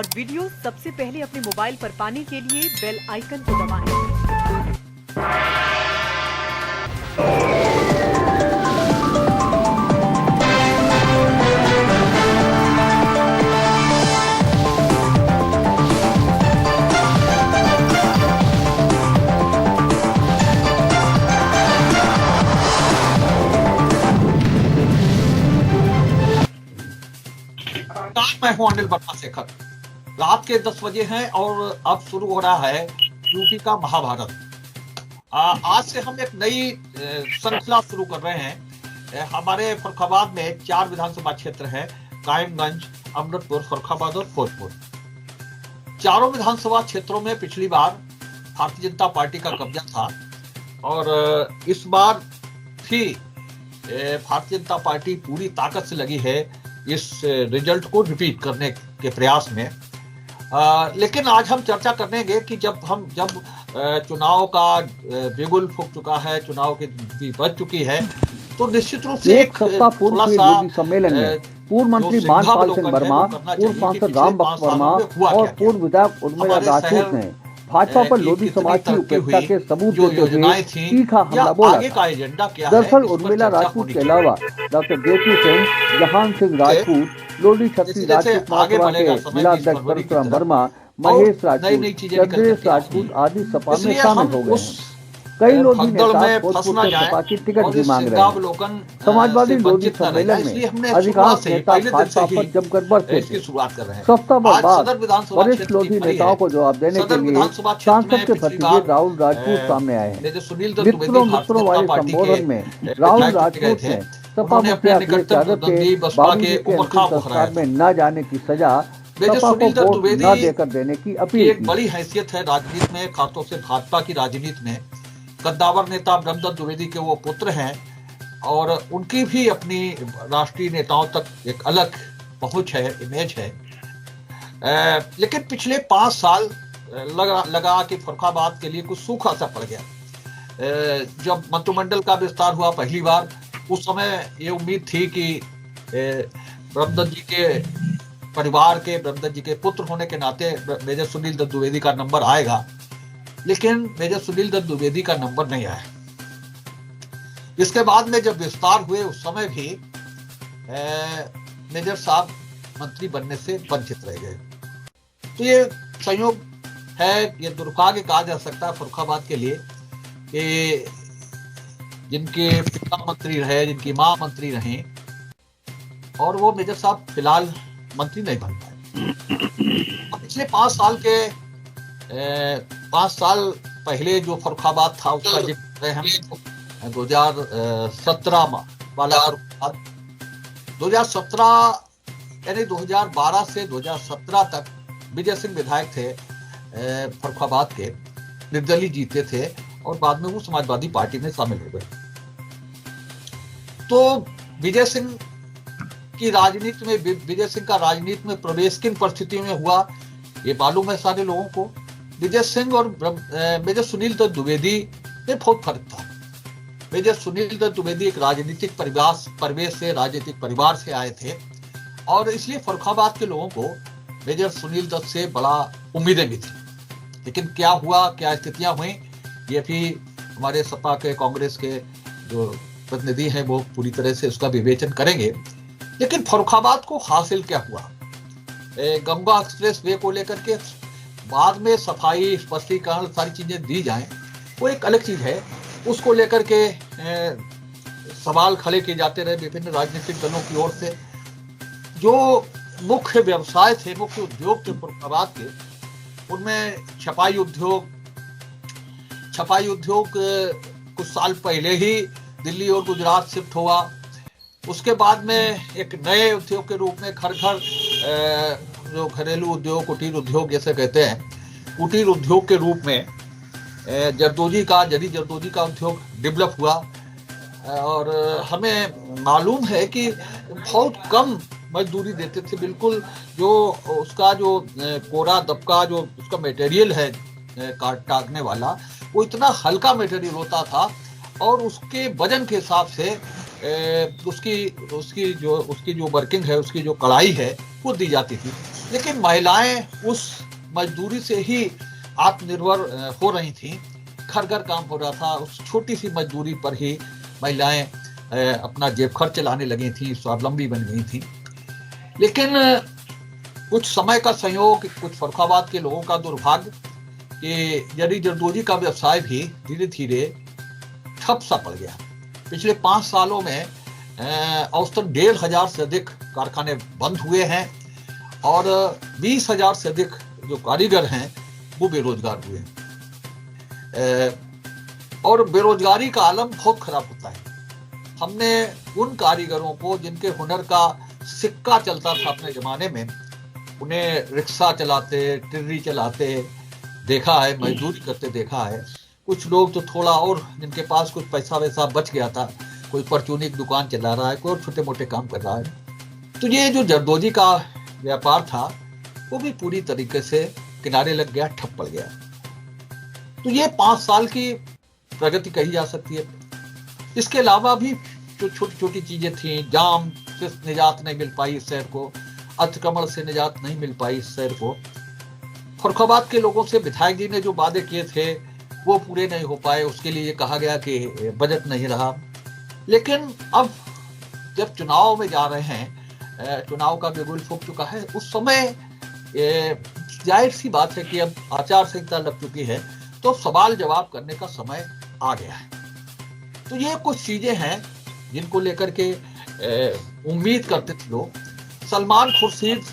और वीडियो सबसे पहले अपने मोबाइल पर पाने के लिए बेल आइकन को दबाएं। मैं हूं अनिल वर्मा शेखर। रात के 10 बजे हैं और अब शुरू हो रहा है यूपी का महाभारत। आज से हम एक नई श्रृंखला शुरू कर रहे हैं। हमारे फर्रुखाबाद में 4 विधानसभा क्षेत्र हैं, कायमगंज, अमृतपुर, फर्रुखाबाद और भोजपुर। चारों विधानसभा क्षेत्रों में पिछली बार भारतीय जनता पार्टी का कब्जा था और इस बार भी भारतीय जनता पार्टी पूरी ताकत से लगी है इस रिजल्ट को रिपीट करने के प्रयास में। लेकिन आज हम चर्चा करेंगे कि जब चुनाव का बिगुल फूंक चुका है, चुनाव की भी बच चुकी है, तो निश्चित रूप से एक सप्ताह पूर्व हुए सम्मेलन में पूर्व मंत्री मानपाल सिंह वर्मा, पूर्व सांसद रामभक्त वर्मा और पूर्व विधायक उर्मिला राजपूत ने भाजपा पर लोधी समाज की उपेक्षा के सबूत देते हुए तीखा हमला बोला। दरअसल उर्मिला राजपूत के अलावा डॉक्टर जेपी सिंह, जहान सिंह राजपूत, लोधी छत्री राजपूत महासभा के जिला अध्यक्ष परशुराम वर्मा, महेश राजपूत, चंद्रेश राजपूत आदि सपा में शामिल हो गए हैं। कई लोधी नेता भोजपुर से सपा की टिकट भी मांग रहे हैं। समाजवादी लोधी सम्मेलन में अधिकांश नेता भाजपा पर जमकर बरसे थे। सप्ताह बाद वरिष्ठ लोधी नेताओं को जवाब देने के लिए सांसद के भतीजे राहुल राजपूत सामने आए हैं। मित्रों वाले संबोधन में राहुल राजपूत ने सपा मुखिया अखिलेश यादव के बाबूजी के अंतिम संस्कार में न जाने की सजा सपा को वोट न देकर देने की अपील। एक बड़ी हैसियत है राजनीति में, खासतौर से भाजपा की राजनीति में। कद्दावर नेता ब्रह्मदत्त द्विवेदी के वो पुत्र हैं और उनकी भी अपनी राष्ट्रीय नेताओं तक एक अलग पहुंच है, इमेज है। लेकिन पिछले 5 साल लगा कि फर्रुखाबाद के लिए कुछ सूखा सा पड़ गया। जब मंत्रिमंडल का विस्तार हुआ पहली बार, उस समय ये उम्मीद थी कि ब्रह्मदत्त जी के परिवार के, ब्रह्मदत्त जी के पुत्र होने के नाते मेजर सुनील दत्त द्विवेदी का नंबर आएगा, लेकिन मेजर सुनील दत्त द्विवेदी का नंबर नहीं आया। इसके बाद में जब विस्तार हुए उस समय भी मेजर साहब मंत्री बनने से वंचित रह गए। तो ये संयोग है, ये दुर्भाग्य कहा जा सकता है फर्रुखाबाद के लिए कि जिनके पिता मंत्री रहे, जिनकी मां मंत्री रहे और वो मेजर साहब फिलहाल मंत्री नहीं बन पाए। पिछले 5 साल के 5 साल पहले जो फर्रुखाबाद था उसका जिक्र हम 2017 वाला 2017 यानी 2012 से 2017 तक विजय सिंह विधायक थे फर्रुखाबाद के, निर्दलीय जीते थे और बाद में वो समाजवादी पार्टी में शामिल हो गए। तो विजय सिंह का राजनीति में प्रवेश किन परिस्थितियों में हुआ ये मालूम है सारे लोगों को। विजय सिंह और मेजर सुनील दत्त द्विवेदी में बहुत फर्क था। मेजर सुनील दत्त द्विवेदी एक राजनीतिक परिवेश से, राजनीतिक परिवार से आए थे और इसलिए फर्रुखाबाद के लोगों को मेजर सुनील दत्त से बड़ा उम्मीदें भी थी। लेकिन क्या हुआ, क्या स्थितियां हुई, ये भी हमारे सपा के, कांग्रेस के जो प्रतिनिधि हैं वो पूरी तरह से उसका विवेचन करेंगे। लेकिन फर्रुखाबाद को हासिल क्या हुआ, गंगा एक्सप्रेस वे को लेकर के बाद में सफाई, स्पष्टीकरण, सारी चीजें दी जाएं, वो एक अलग चीज है। उसको लेकर के सवाल खड़े किए जाते रहे विभिन्न राजनीतिक दलों की ओर से। जो मुख्य व्यवसाय थे, मुख्य उद्योग थे फर्रुखाबाद के, उनमें छपाई उद्योग कुछ साल पहले ही दिल्ली और गुजरात शिफ्ट हुआ। उसके बाद में एक नए उद्योग के रूप में घर जो घरेलू उद्योग, कुटीर उद्योग जैसे कहते हैं, कुटीर उद्योग के रूप में जरदोजी का उद्योग डेवलप हुआ। और हमें मालूम है कि बहुत कम मजदूरी देते थे, बिल्कुल जो उसका जो कोरा दबका जो उसका मटेरियल है काटने वाला, वो इतना हल्का मटेरियल होता था और उसके वजन के हिसाब से उसकी जो वर्किंग है, उसकी जो कढ़ाई है वो दी जाती थी। लेकिन महिलाएं उस मजदूरी से ही आत्मनिर्भर हो रही थी। घर घर काम हो रहा था, उस छोटी सी मजदूरी पर ही महिलाएं अपना जेब खर्च चलाने लगी थी, स्वावलंबी बन गई थी। लेकिन कुछ समय का संयोग, कुछ फर्रुखाबाद के लोगों का दुर्भाग्य कि जरी जरदोजी का व्यवसाय भी धीरे धीरे ठप सा पड़ गया। पिछले 5 सालों में औसतन 1,500 से अधिक कारखाने बंद हुए हैं और 20,000 से अधिक जो कारीगर हैं वो बेरोजगार हुए हैं। और बेरोजगारी का आलम बहुत खराब होता है। हमने उन कारीगरों को जिनके हुनर का सिक्का चलता था अपने जमाने में, उन्हें रिक्शा चलाते, टिर्री चलाते देखा है, मजदूरी करते देखा है। कुछ लोग तो थोड़ा और, जिनके पास कुछ पैसा वैसा बच गया था, कोई परचूनी की दुकान चला रहा है, कोई और छोटे मोटे काम कर रहा है। तो ये जो जरदोजी का व्यापार था वो भी पूरी तरीके से किनारे लग गया, ठप पड़ गया। तो ये 5 साल की प्रगति कही जा सकती है। इसके अलावा भी जो छोटी छोटी चीजें थी, जाम से निजात नहीं मिल पाई इस शहर को, अतिक्रमण से निजात नहीं मिल पाई इस शहर को। फर्रुखाबाद के लोगों से विधायक जी ने जो वादे किए थे वो पूरे नहीं हो पाए, उसके लिए कहा गया कि बजट नहीं रहा। लेकिन अब जब चुनाव में जा रहे हैं, चुनाव का बिगुल फूंक चुका है, उस समय जाहिर सी बात है कि अब आचार संहिता लग चुकी है, तो सवाल जवाब करने का समय आ गया है। तो ये कुछ चीजें हैं जिनको लेकर के उम्मीद करते थे लोग। सलमान खुर्शीद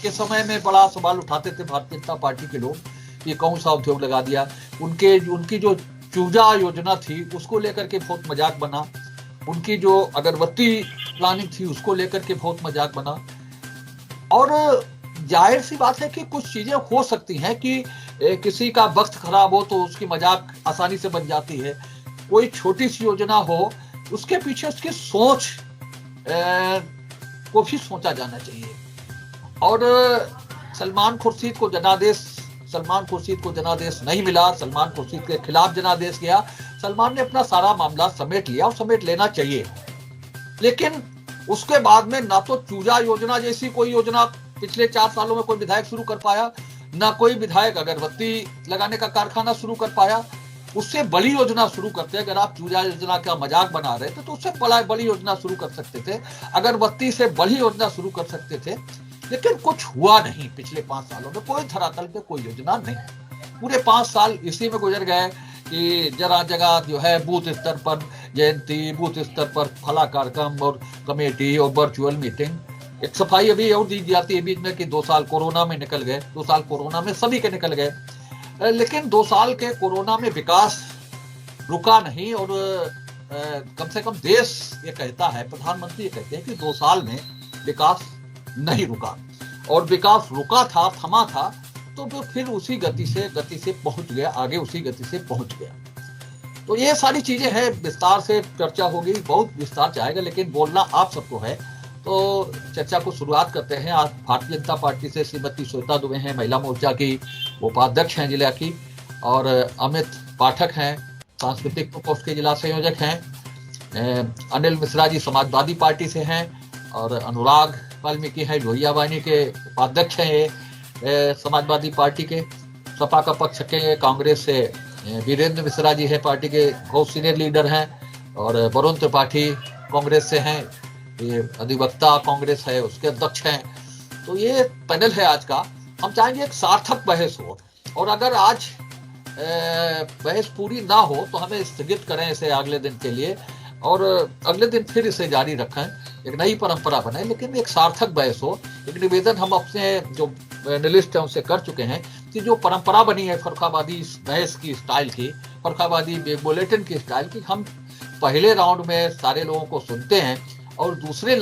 के समय में बड़ा सवाल उठाते थे भारतीय जनता पार्टी के लोग, ये कौन सा उद्योग लगा दिया। उनकी जो चूजा योजना थी उसको लेकर के बहुत मजाक बना, उनकी जो अगरबत्ती प्लानिंग थी उसको लेकर के बहुत मजाक बना। और जाहिर सी बात है कि कुछ चीजें हो सकती हैं कि किसी का वक्त खराब हो तो उसकी मजाक आसानी से बन जाती है। कोई छोटी सी योजना हो, उसके पीछे उसकी सोच को भी सोचा जाना चाहिए। और सलमान खुर्शीद को जनादेश नहीं मिला, सलमान खुर्शीद के खिलाफ जनादेश गया। सलमान ने अपना सारा मामला समेट लिया और समेट लेना चाहिए। लेकिन उसके बाद में ना तो चूजा योजना जैसी कोई योजना पिछले 4 सालों में कोई विधायक शुरू कर पाया, ना कोई विधायक अगरबत्ती लगाने का कारखाना शुरू कर पाया। उससे बड़ी योजना शुरू करते, अगर आप चूजा योजना का मजाक बना रहे थे तो उससे बड़ी योजना शुरू कर सकते थे, अगरबत्ती से बड़ी योजना शुरू कर सकते थे। लेकिन कुछ हुआ नहीं। पिछले 5 सालों में कोई धरातल पे कोई योजना नहीं। पूरे 5 साल इसी में गुजर गए कि जगह जगह जो है बूथ स्तर पर जयंती, बूथ स्तर पर फला कार्यक्रम और कमेटी और वर्चुअल मीटिंग। एक सफाई अभी और दी जाती है बीच में कि 2 साल कोरोना में निकल गए, 2 साल कोरोना में सभी के निकल गए। लेकिन 2 साल के कोरोना में विकास रुका नहीं। और कम से कम देश ये कहता है, प्रधानमंत्री ये कहते हैं कि 2 साल में विकास नहीं रुका, और विकास रुका था, थमा था, तो फिर उसी गति से पहुंच गया, आगे उसी गति से पहुंच गया। तो ये सारी चीजें हैं, विस्तार से चर्चा होगी, बहुत विस्तार चाहेगा, लेकिन बोलना आप सबको है। तो चर्चा को शुरुआत करते हैं। आज भारतीय जनता पार्टी से श्रीमती श्वेता दुबे हैं, महिला मोर्चा की उपाध्यक्ष हैं जिला की, और अमित पाठक हैं, सांस्कृतिक प्रकोष्ठ के जिला संयोजक हैं। अनिल मिश्रा जी समाजवादी पार्टी से हैं, और अनुराग वाल्मीकि है लोहिया वाहिनी के उपाध्यक्ष हैं समाजवादी पार्टी के। सपा का पक्ष के कांग्रेस से वीरेंद्र मिश्रा जी है, पार्टी के बहुत सीनियर लीडर हैं, और वरुण त्रिपाठी कांग्रेस से हैं, ये अधिवक्ता कांग्रेस है उसके अध्यक्ष हैं। तो ये पैनल है आज का। हम चाहेंगे एक सार्थक बहस हो, और अगर आज बहस पूरी ना हो तो हमें स्थगित करें इसे अगले दिन के लिए, और अगले दिन फिर इसे जारी रखें, एक नई परंपरा बने, लेकिन एक सार्थक बहस हो। एक निवेदन हम अपने जो पैनलिस्ट हैं उनसे कर चुके हैं कि जो परंपरा बनी है फर्रुखाबादी बहस की स्टाइल की, फर्रुखाबादी बुलेटिन की स्टाइल की, हम पहले राउंड में सारे लोगों को सुनते हैं और दूसरे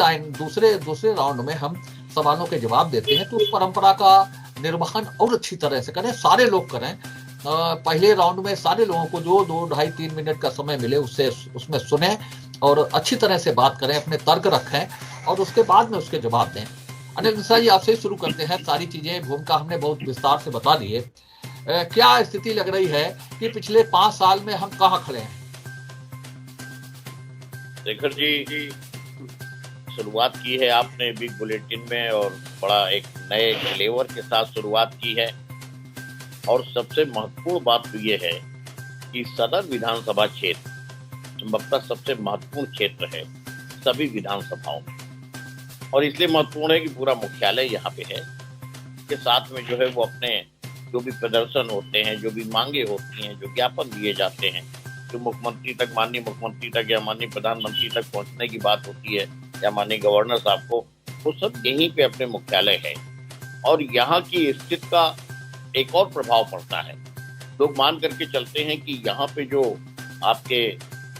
राउंड में हम सवालों के जवाब देते हैं। तो उस परंपरा का निर्वहन और अच्छी तरह से करें, सारे लोग करें। पहले राउंड में सारे लोगों को जो 2, 2.5, 3 मिनट का समय मिले उसमें सुने और अच्छी तरह से बात करें, अपने तर्क रखें और उसके बाद में उसके जवाब दें। अनिल मिश्रा जी, आपसे शुरू करते हैं। सारी चीजें, भूमिका हमने बहुत विस्तार से बता दी है। क्या स्थिति लग रही है कि पिछले 5 साल में हम कहाँ खड़े हैं? शेखर जी, शुरुआत की है आपने बिग बुलेटिन में, और बड़ा एक नए फ्लेवर के साथ शुरुआत की है। और सबसे महत्वपूर्ण बात तो ये है कि सदर विधानसभा क्षेत्र संभवतः सबसे महत्वपूर्ण क्षेत्र है सभी विधानसभाओं में, और इसलिए महत्वपूर्ण है कि पूरा मुख्यालय यहाँ पे है। के साथ में जो है वो अपने जो भी प्रदर्शन होते हैं, जो भी मांगे होती हैं, जो ज्ञापन दिए जाते हैं, जो मुख्यमंत्री तक, माननीय मुख्यमंत्री तक या माननीय प्रधानमंत्री तक पहुंचने की बात होती है, या माननीय गवर्नर साहब को, वो सब यहीं पे अपने मुख्यालय है। और यहाँ की स्थिति का एक और प्रभाव पड़ता है। लोग मान करके चलते हैं कि यहाँ पे जो आपके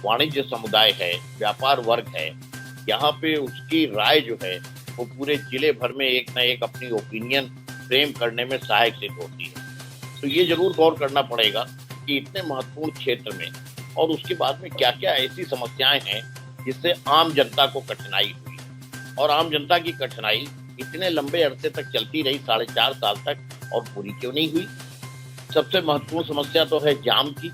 वाणिज्य समुदाय है, व्यापार वर्ग है, यहाँ पे उसकी राय जो है वो पूरे जिले भर में एक ना एक अपनी ओपिनियन फ्रेम करने में सहायक सिद्ध होती है। तो ये जरूर गौर करना पड़ेगा कि इतने महत्वपूर्ण क्षेत्र में और उसके बाद में क्या क्या ऐसी समस्याएं हैं जिससे आम जनता को कठिनाई हुई, और आम जनता की कठिनाई इतने लंबे अरसे तक चलती रही, 4.5 साल तक, और पूरी क्यों नहीं हुई। सबसे महत्वपूर्ण समस्या तो है जाम की।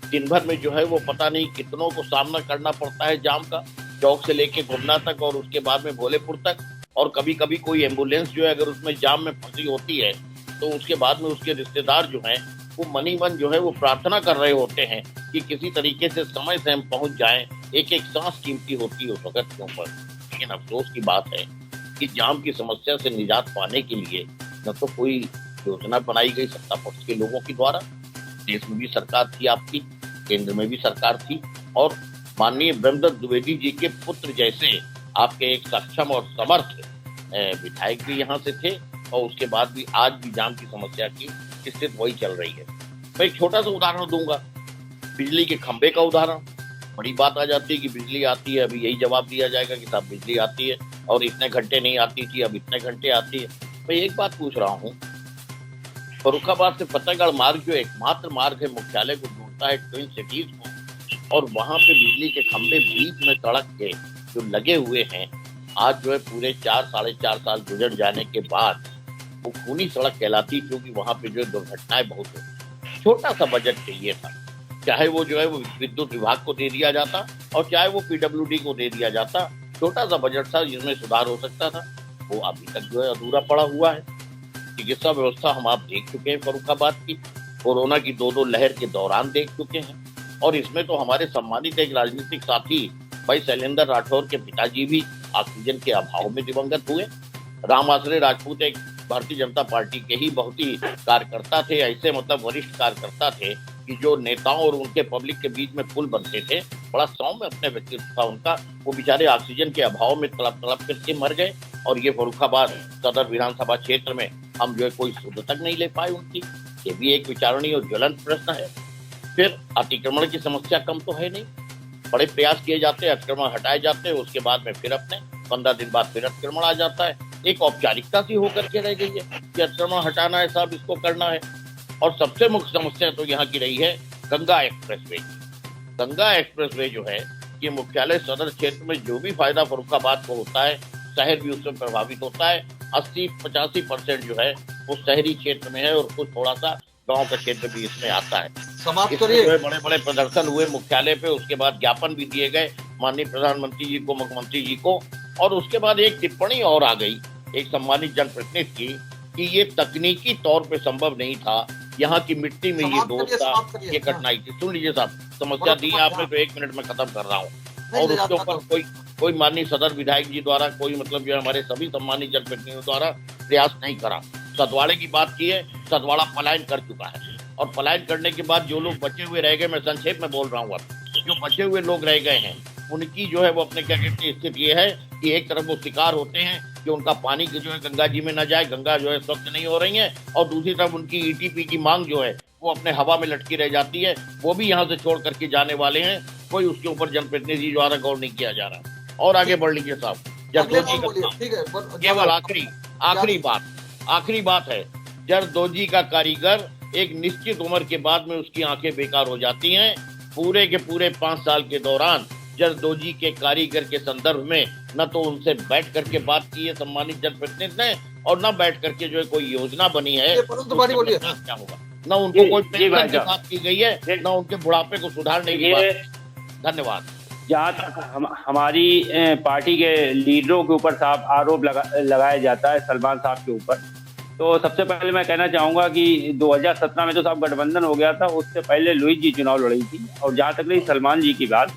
दिन भर में जो है वो पता नहीं कितनों को सामना करना पड़ता है जाम का, चौक से लेके गुमना तक और उसके बाद में भोलेपुर तक। और कभी कभी कोई एम्बुलेंस जो है अगर उसमें जाम में फंसी होती है तो उसके बाद में उसके रिश्तेदार जो हैं वो मनी मन जो है वो प्रार्थना कर रहे होते हैं कि किसी तरीके से समय से हम पहुंच जाएं। एक एक सांस कीमती होती है उस वक्त के ऊपर। लेकिन अफसोस की बात है कि जाम की समस्या से निजात पाने के लिए न तो कोई योजना बनाई गई सत्ता पक्ष के लोगों के द्वारा, देश में भी सरकार थी आपकी, केंद्र में भी सरकार थी, और माननीय ब्रह्मदत्त द्विवेदी जी के पुत्र जैसे आपके एक सक्षम और समर्थ विधायक भी यहाँ से थे, और उसके बाद भी आज भी जाम की समस्या की स्थिति वही चल रही है। मैं एक छोटा सा उदाहरण दूंगा, बिजली के खंभे का उदाहरण। बड़ी बात आ जाती है कि बिजली आती है, अभी यही जवाब दिया जाएगा कि साहब बिजली आती है और इतने घंटे नहीं आती थी, अब इतने घंटे आती है। मैं एक बात पूछ रहा हूँ, फर्रुखाबाद से फतेहगढ़ मार्ग जो एकमात्र मार्ग है मुख्यालय को जोड़ता है ट्विन सिटीज को, और वहां पे बिजली के खंभे बीच में सड़क के जो लगे हुए हैं, आज जो है पूरे 4-4.5 साल गुजर जाने के बाद वो खूनी सड़क कहलाती, क्योंकि वहां पे जो है दुर्घटनाएं बहुत होती। छोटा सा बजट चाहिए था, चाहे वो जो है वो विद्युत विभाग को दे दिया जाता और चाहे वो पीडब्ल्यूडी को दे दिया जाता। छोटा सा बजट था जिसमें सुधार हो सकता था, वो अभी तक जो है अधूरा पड़ा हुआ है। चिकित्सा व्यवस्था हम आप देख चुके हैं फर्रुखाबाद की, कोरोना की 2 लहर के दौरान देख चुके हैं, और इसमें तो हमारे सम्मानित एक राजनीतिक साथी भाई शैलेंद्र राठौर के पिताजी भी ऑक्सीजन के अभाव में दिवंगत हुए। राम आश्रय राजपूत एक भारतीय जनता पार्टी के ही बहुत ही कार्यकर्ता थे, ऐसे मतलब वरिष्ठ कार्यकर्ता थे कि जो नेताओं और उनके पब्लिक के बीच में पुल बनते थे। बड़ा सौम्य अपने व्यक्तित्व था उनका। वो बेचारे ऑक्सीजन के अभाव में तड़प करके मर गए, और ये फर्रुखाबाद सदर विधानसभा क्षेत्र में हम जो है कोई सुध तक नहीं ले पाए उनकी। ये भी एक विचारणीय और ज्वलंत प्रश्न है। फिर अतिक्रमण की समस्या कम तो है नहीं, बड़े प्रयास किए जाते हैं, अतिक्रमण हटाए जाते हैं, उसके बाद में फिर अपने 15 दिन बाद फिर अतिक्रमण आ जाता है। एक औपचारिकता सी होकर के रह गई है कि अतिक्रमण हटाना है साहब, इसको करना है। और सबसे मुख्य समस्या तो यहाँ की रही है गंगा एक्सप्रेसवे। गंगा एक्सप्रेसवे जो है कि मुख्यालय सदर क्षेत्र में जो भी फायदा फर्रुखाबाद को होता है, शहर भी उससे प्रभावित होता है। 80-85% जो है वो शहरी क्षेत्र में है, और कुछ थोड़ा सा गांव का क्षेत्र भी इसमें आता है। समाप्त करिए। बड़े बड़े प्रदर्शन हुए मुख्यालय पे, उसके बाद ज्ञापन भी दिए गए माननीय प्रधानमंत्री जी को, मुख्यमंत्री जी को, और उसके बाद एक टिप्पणी और आ गई एक सम्मानित जनप्रतिनिधि की कि ये तकनीकी तौर पे संभव नहीं था, यहाँ की मिट्टी में ये दोष था, ये कठिनाई थी। सुन लीजिए साहब, समस्या दी आपने तो 1 मिनट में खत्म कर रहा हूँ। और उसके ऊपर कोई माननीय सदर विधायक जी द्वारा, कोई मतलब जो हमारे सभी सम्मानित जनप्रतिनिधियों द्वारा प्रयास नहीं करा। सतवाड़े की बात की है, सतवाड़ा पलायन कर चुका है, और पलायन करने के बाद जो लोग बचे हुए रह गए, मैं संक्षेप में बोल रहा हूँ, अब जो बचे हुए लोग रह गए हैं उनकी जो है वो अपने क्या कहते हैं स्थिति ये है कि एक तरफ वो शिकार होते हैं कि उनका पानी जो है गंगा जी में न जाए, गंगा जो है स्वच्छ नहीं हो रही है, और दूसरी तरफ उनकी ईटीपी की मांग जो है वो अपने हवा में लटकी रह जाती है। वो भी यहाँ से छोड़ करके जाने वाले हैं, कोई उसके ऊपर जनप्रतिनिधि द्वारा गौर नहीं किया जा रहा। और आगे बढ़ लीजिए साहब। केवल आखिरी बात है, जरदोजी का कारीगर एक निश्चित उम्र के बाद में उसकी आंखें बेकार हो जाती हैं। पूरे के पूरे 5 साल के दौरान जरदोजी के कारीगर के संदर्भ में न तो उनसे बैठ करके बात की है सम्मानित जनप्रतिनिधि ने, और न बैठ करके जो है कोई योजना बनी है क्या होगा, न उनको कोई पेंशन की बात की गई है, न उनके बुढ़ापे को सुधारने की बात। धन्यवाद। जहाँ तक हमारी पार्टी के लीडरों के ऊपर साहब आरोप लगाया जाता है सलमान साहब के ऊपर, तो सबसे पहले मैं कहना चाहूँगा कि 2017 में तो साहब गठबंधन हो गया था, उससे पहले लुईस जी चुनाव लड़ी थी। और जहाँ तक रही सलमान जी की बात,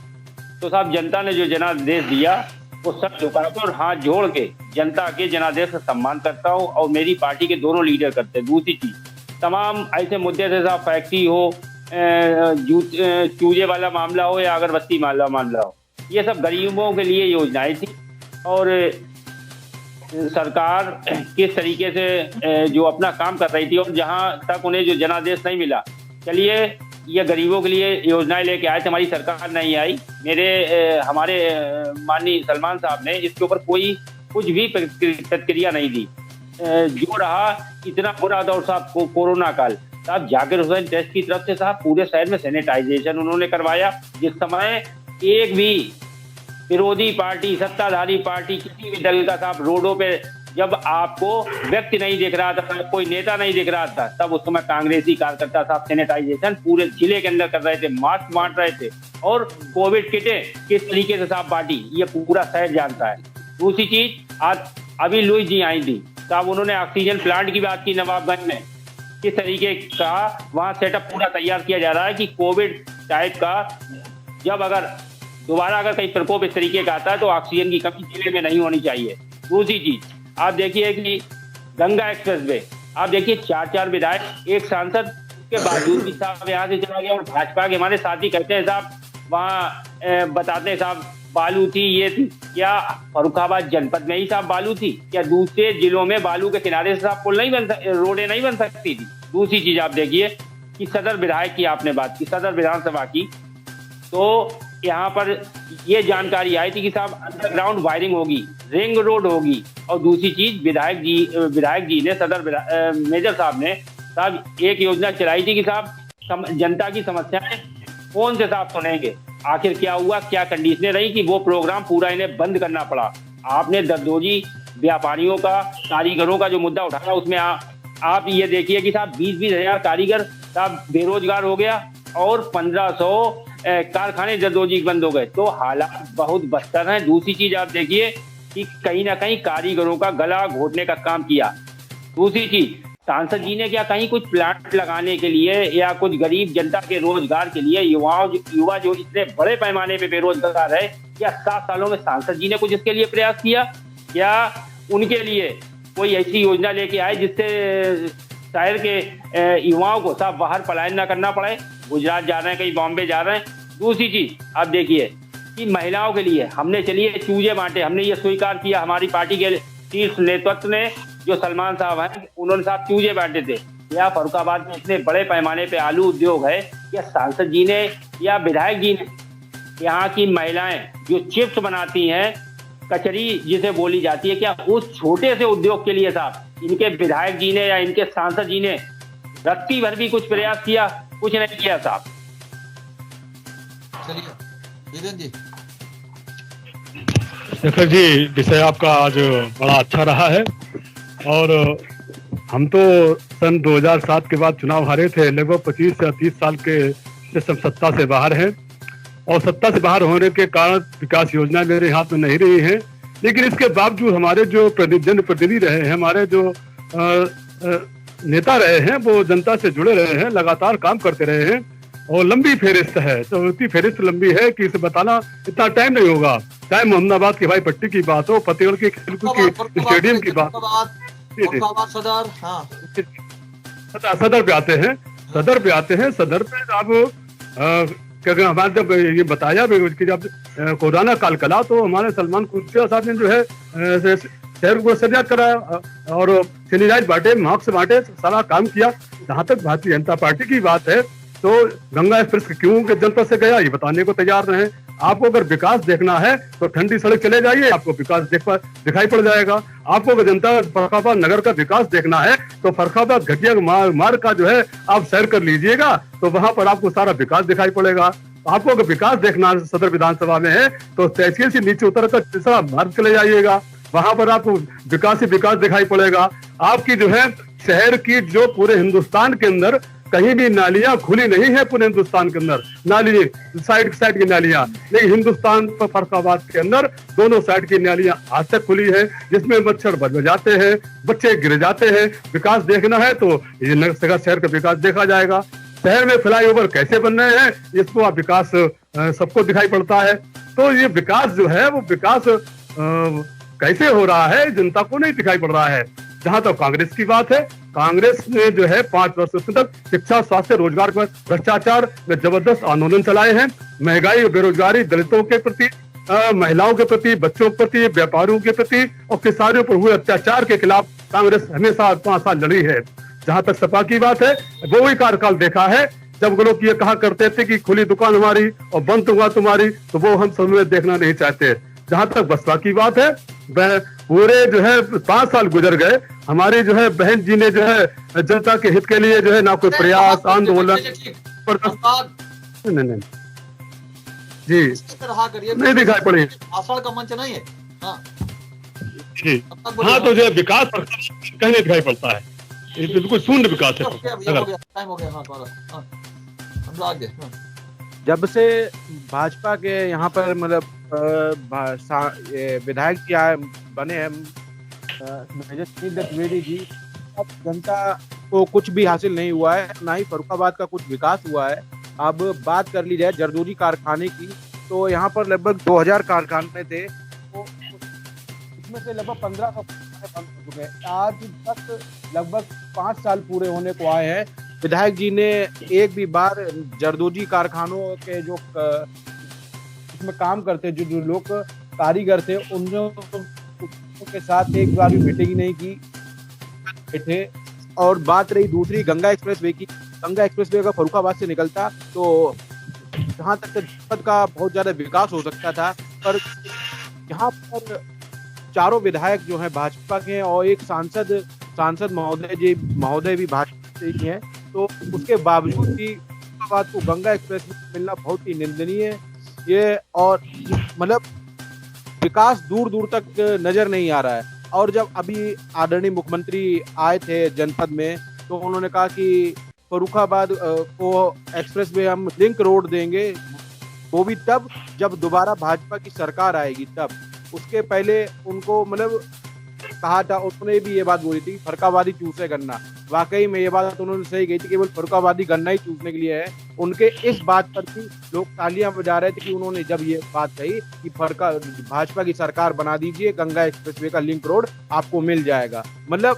तो साहब जनता ने जो जनादेश दिया वो सब झुकाकर और हाथ जोड़ के जनता के जनादेश का सम्मान करता हूँ, और मेरी पार्टी के दोनों लीडर करते हैं। दूसरी चीज़, तमाम ऐसे मुद्दे से साहब फैक्ट्री हो, चूजे वाला मामला हो या अगरबत्ती मामला हो, ये सब गरीबों के लिए योजनाएं थी। और सरकार किस तरीके से जो अपना काम कर रही थी, और जहां तक उन्हें जो जनादेश नहीं मिला, चलिए ये गरीबों के लिए योजनाएं लेके आए थे, हमारी सरकार नहीं आई। हमारे माननीय सलमान साहब ने इसके ऊपर कुछ भी प्रतिक्रिया नहीं दी। जो रहा इतना बुरा दौर साहब कोरोना काल, साहब जाकिर हुसैन ट्रस्ट की तरफ से साहब पूरे शहर में सैनिटाइजेशन उन्होंने करवाया, जिस समय एक भी विरोधी पार्टी, सत्ताधारी पार्टी, किसी भी दल का साहब रोडों पे जब आपको व्यक्ति नहीं दिख रहा था, कोई नेता नहीं दिख रहा था, तब उस समय कांग्रेसी कार्यकर्ता साहब सैनिटाइजेशन पूरे जिले के अंदर कर रहे थे, मास्क बांट रहे थे, और कोविड किटें किस तरीके से साहब बांटी ये पूरा शहर जानता है। दूसरी चीज, आज अभी लुईस जी आई थी साहब, उन्होंने ऑक्सीजन प्लांट की बात की नवाबगंज में, किस तरीके का वहां सेटअप पूरा तैयार किया जा रहा है कि कोविड टाइप का जब अगर दोबारा कहीं प्रकोप इस तरीके का आता है तो ऑक्सीजन की कमी जिले में नहीं होनी चाहिए। दूसरी चीज, आप देखिए कि गंगा एक्सप्रेस वे, आप देखिए 4 विधायक, एक सांसद के बावजूद भी साहब यहाँ से चला गया। और भाजपा के हमारे साथी कहते हैं साहब, वहाँ बताते हैं साहब बालू थी, ये थी, क्या फर्रुखाबाद जनपद में ही साहब बालू थी? क्या दूसरे जिलों में बालू के किनारे से साहब रोडें नहीं बन सकती थी? दूसरी चीज आप देखिए कि सदर विधायक की आपने बात की, सदर विधानसभा की, तो यहाँ पर ये जानकारी आई थी कि साहब अंडरग्राउंड वायरिंग होगी, रिंग रोड होगी। और दूसरी चीज, विधायक जी ने, मेजर साहब ने साहब एक योजना चलाई थी कि साहब जनता की समस्याएं कौन से साहब सुनेंगे। आखिर क्या हुआ, क्या कंडीशनें रही कि वो प्रोग्राम पूरा इन्हें बंद करना पड़ा। आपने दर्दोजी व्यापारियों का, कारीगरों का जो मुद्दा उठाया, उसमें आप ये देखिए कि साहब 20-20 हजार कारीगर साहब बेरोजगार हो गया, और 1500 कारखाने दर्दोजी बंद हो गए। तो हालात बहुत बदतर हैं। दूसरी चीज आप देखिए कि कहीं ना कहीं कारीगरों का गला घोटने का काम किया। दूसरी चीज, सांसद जी ने क्या कहीं कुछ प्लांट लगाने के लिए या कुछ गरीब जनता के रोजगार के लिए, युवा जो इतने बड़े पैमाने पे बेरोजगार है, क्या 7 सालों में सांसद जी ने कुछ इसके लिए प्रयास किया? क्या उनके लिए कोई ऐसी योजना लेके आए जिससे शहर के युवाओं को साहब बाहर पलायन न करना पड़े, गुजरात जा रहे हैं, कहीं बॉम्बे जा रहे हैं? दूसरी चीज आप देखिए कि महिलाओं के लिए हमने चलिए चूजे बांटे, हमने ये स्वीकार किया, हमारी पार्टी के शीर्ष नेतृत्व ने, जो सलमान साहब हैं, उन्होंने साहब चूजे बांटे थे। या फर्रुखाबाद में इतने बड़े पैमाने पे आलू उद्योग है, या सांसद जी ने या विधायक जी ने यहाँ की महिलाएं जो चिप्स बनाती हैं, कचरी जिसे बोली जाती है, क्या उस छोटे से उद्योग के लिए साहब इनके विधायक जी ने या इनके सांसद जी ने रत्ती भर भी कुछ प्रयास किया? कुछ नहीं किया साहब। चलिए जी। शेखर जी, विषय आपका आज बड़ा अच्छा रहा है। और हम तो सन 2007 के बाद चुनाव हारे थे, लगभग 25 से 30 साल के से सब सत्ता से बाहर हैं, और सत्ता से बाहर होने के कारण विकास योजना मेरे हाथ में नहीं रही है। लेकिन इसके बावजूद हमारे जो जनप्रतिनिधि रहे हैं, हमारे जो नेता रहे हैं, वो जनता से जुड़े रहे हैं, लगातार काम करते रहे हैं, और लंबी फेरिस्त है। तो इतनी फेरिस्त लंबी है कि इसे बताना इतना टाइम नहीं होगा। चाहे मोहम्मदाबाद की भाई पट्टी की बात हो, फतेहगढ़ की स्टेडियम की बात, सदर पे आते हैं। सदर पे अब क्योंकि हमारे जब ये बताया कि जब कोरोना काल कला, तो हमारे सलमान कुर्सिया साहब ने जो है शहर को सजा कराया और सैनिटाइज बांटे, मास्क बांटे, सारा काम किया। जहाँ तक भारतीय जनता पार्टी की बात है, तो गंगा एक्सप्रेस क्यों के जनपद से गया, ये बताने को तैयार नहीं। आपको अगर विकास देखना है तो ठंडी सड़क चले जाइए, आपको विकास दिखाई पड़ जाएगा। आपको अगर जनता फर्रुखाबाद नगर का विकास देखना है तो फर्रुखाबाद घटिया मार्ग का जो है आप सैर कर लीजिएगा, तो वहां पर आपको सारा विकास दिखाई पड़ेगा। आपको अगर विकास देखना सदर विधानसभा में है तो तहसील से नीचे उतर कर तीसरा मार्ग चले जाइएगा, वहां पर आपको विकास ही विकास दिखाई पड़ेगा। आपकी जो है शहर की जो पूरे हिंदुस्तान के अंदर कहीं भी नालियां खुली नहीं है पूरे हिंदुस्तान के अंदर, नाली साइड की नालियां, लेकिन हिंदुस्तान पर फर्रुखाबाद के अंदर दोनों साइड की नालियां आज तक खुली है, जिसमें मच्छर बच जाते हैं, बच्चे गिर जाते हैं। विकास देखना है तो ये शहर का विकास देखा जाएगा। शहर में फ्लाईओवर कैसे बन रहे हैं, इसको आप विकास सबको दिखाई पड़ता है। तो ये विकास जो है वो विकास कैसे हो रहा है जनता को नहीं दिखाई पड़ रहा है। जहां तक कांग्रेस की बात है, कांग्रेस ने जो है 5 वर्ष तक शिक्षा, स्वास्थ्य, रोजगार पर भ्रष्टाचार में जबरदस्त आंदोलन चलाए हैं। महंगाई और बेरोजगारी, दलितों के प्रति, महिलाओं के प्रति, बच्चों के प्रति, व्यापारियों के प्रति और किसानों पर हुए अत्याचार के खिलाफ कांग्रेस हमेशा 5 साल लड़ी है। जहां तक सपा की बात है, वो भी कार्यकाल देखा है जब लोग ये कहा करते थे कि खुली दुकान हमारी और बंद हुआ तुम्हारी, तो वो हम सब में देखना नहीं चाहते। जहां तक बसपा की बात है, वह पूरे जो है 5 साल गुजर गए, हमारी जो है बहन जी ने जो है जनता के हित के लिए जो है ना कोई प्रयास, आंदोलन नहीं जी नहीं दिखाई पड़ी। भाषण का मंच नहीं है। हाँ तो जो है विकास कहीं नहीं दिखाई पड़ता है, ये बिल्कुल शून्य विकास है। टाइम हो गया। हम आगे। जब से भाजपा के यहाँ पर मतलब विधायक जी बने हैं मेजर सुनील दत्त द्विवेदी जी, अब जनता को कुछ भी हासिल नहीं हुआ है, ना ही फर्रुखाबाद का कुछ विकास हुआ है। अब बात कर ली जाए जरदोजी कारखाने की, तो यहाँ पर लगभग 2000 कारखाने थे, तो इसमें से लगभग 1500 बंद हो चुके हैं। आज तक लगभग 5 साल पूरे होने को आए हैं। विधायक जी ने एक भी बार जरदोजी कारखानों के जो इसमें काम करते जो लोग कारीगर थे उनके साथ एक बार भी मीटिंग नहीं की थे। और बात रही दूसरी गंगा एक्सप्रेसवे की, गंगा एक्सप्रेसवे अगर फर्रुखाबाद से निकलता तो जहाँ तक जनपद का बहुत ज्यादा विकास हो सकता था, पर यहाँ पर चारों विधायक जो हैं भाजपा के हैं और एक सांसद महोदय भी भाजपा से ही हैं, तो उसके बावजूद भी फर्रुखाबाद को गंगा एक्सप्रेस मिलना बहुत ही निंदनीय है। ये और मतलब विकास दूर दूर तक नजर नहीं आ रहा है। और जब अभी आदरणीय मुख्यमंत्री आए थे जनपद में, तो उन्होंने कहा कि फर्रुखाबाद को एक्सप्रेसवे हम लिंक रोड देंगे, वो भी तब जब दोबारा भाजपा की सरकार आएगी तब। उसके पहले उनको मतलब कहा था, उन्होंने भी ये बात बोली थी फर्रुखाबादी चूसे गन्ना। वाकई में ये बात उन्होंने सही कही थी, केवल फर्रुखाबादी गन्ना ही चूसने के लिए है। उनके इस बात पर भी लोग तालियां बजा रहे थे कि उन्होंने जब ये बात कही कि भाजपा की सरकार बना दीजिए, गंगा एक्सप्रेसवे का लिंक रोड आपको मिल जाएगा। मतलब